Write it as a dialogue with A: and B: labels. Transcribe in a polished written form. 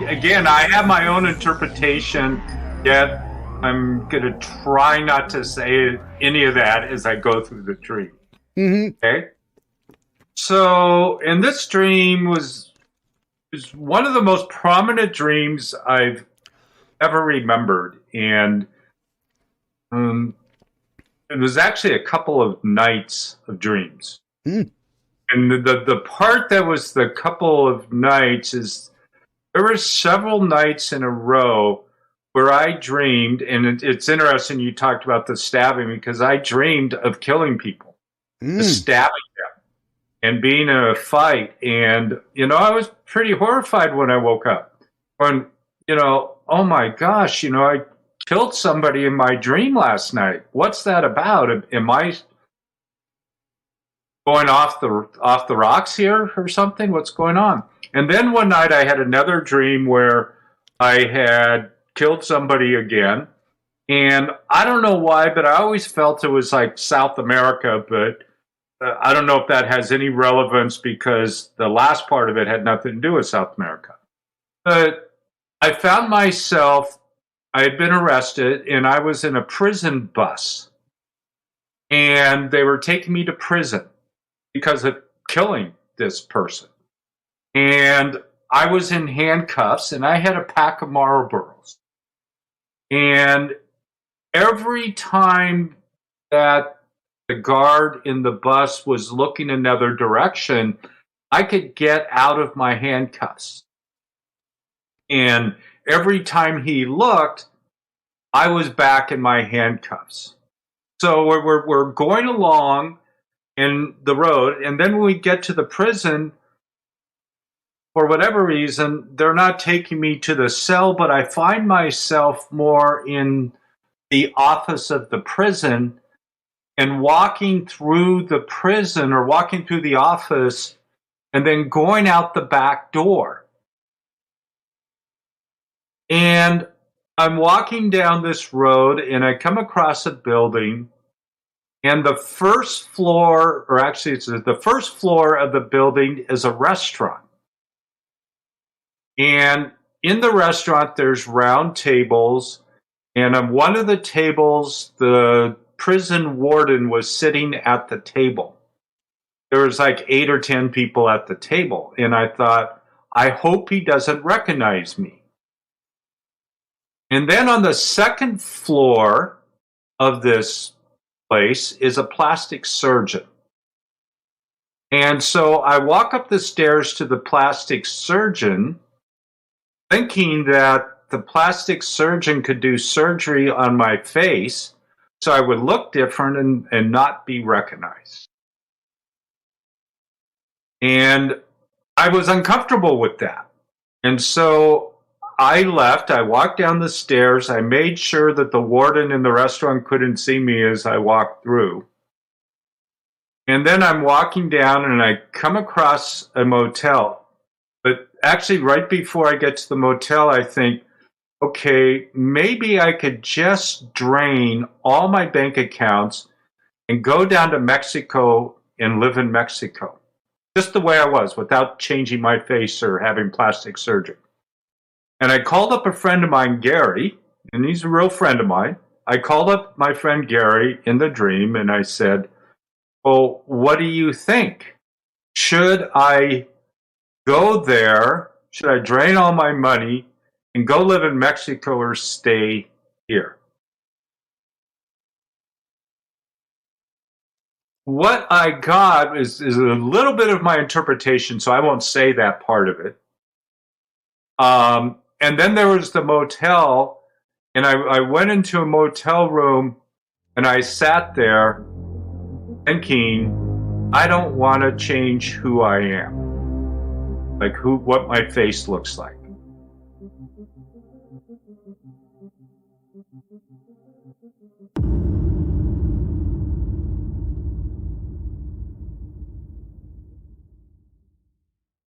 A: Again, I have my own interpretation, yet I'm going to try not to say any of that as I go through the dream.
B: Mm-hmm.
A: Okay? So, and this dream was one of the most prominent dreams I've ever remembered. And it was actually a couple of nights of dreams.
B: Mm.
A: And the part that was the couple of nights is there were several nights in a row where I dreamed, and it's interesting you talked about the stabbing, because I dreamed of killing people, stabbing them, and being in a fight. And, I was pretty horrified when I woke up. When, oh my gosh, I killed somebody in my dream last night. What's that about? Am I going off the rocks here or something? What's going on? And then one night I had another dream where I had killed somebody again. And I don't know why, but I always felt it was like South America, but I don't know if that has any relevance because the last part of it had nothing to do with South America. But I found myself, I had been arrested, and I was in a prison bus. And they were taking me to prison because of killing this person. And I was in handcuffs, and I had a pack of Marlboros. And every time that the guard in the bus was looking another direction, I could get out of my handcuffs. And every time he looked, I was back in my handcuffs. So we're going along in the road, and then when we get to the prison, for whatever reason, they're not taking me to the cell, but I find myself more in the office of the prison and walking through the prison or walking through the office and then going out the back door. And I'm walking down this road and I come across a building, and the first floor, or actually it's the first floor of the building, is a restaurant. And in the restaurant, there's round tables. And on one of the tables, the prison warden was sitting at the table. There was like 8 or 10 people at the table. And I thought, I hope he doesn't recognize me. And then on the second floor of this place is a plastic surgeon. And so I walk up the stairs to the plastic surgeon, thinking that the plastic surgeon could do surgery on my face so I would look different and not be recognized. And I was uncomfortable with that. And so I left. I walked down the stairs. I made sure that the warden in the restaurant couldn't see me as I walked through. And then I'm walking down and I come across a motel. But actually, right before I get to the motel, I think, okay, maybe I could just drain all my bank accounts and go down to Mexico and live in Mexico. Just the way I was, without changing my face or having plastic surgery. And I called up a friend of mine, Gary, and he's a real friend of mine. I called up my friend Gary in the dream and I said, well, what do you think? Should I go there? Should I drain all my money and go live in Mexico or stay here? What I got is a little bit of my interpretation, so I won't say that part of it. And then there was the motel, and I went into a motel room, and I sat there thinking, I don't want to change who I am. Like what my face looks like.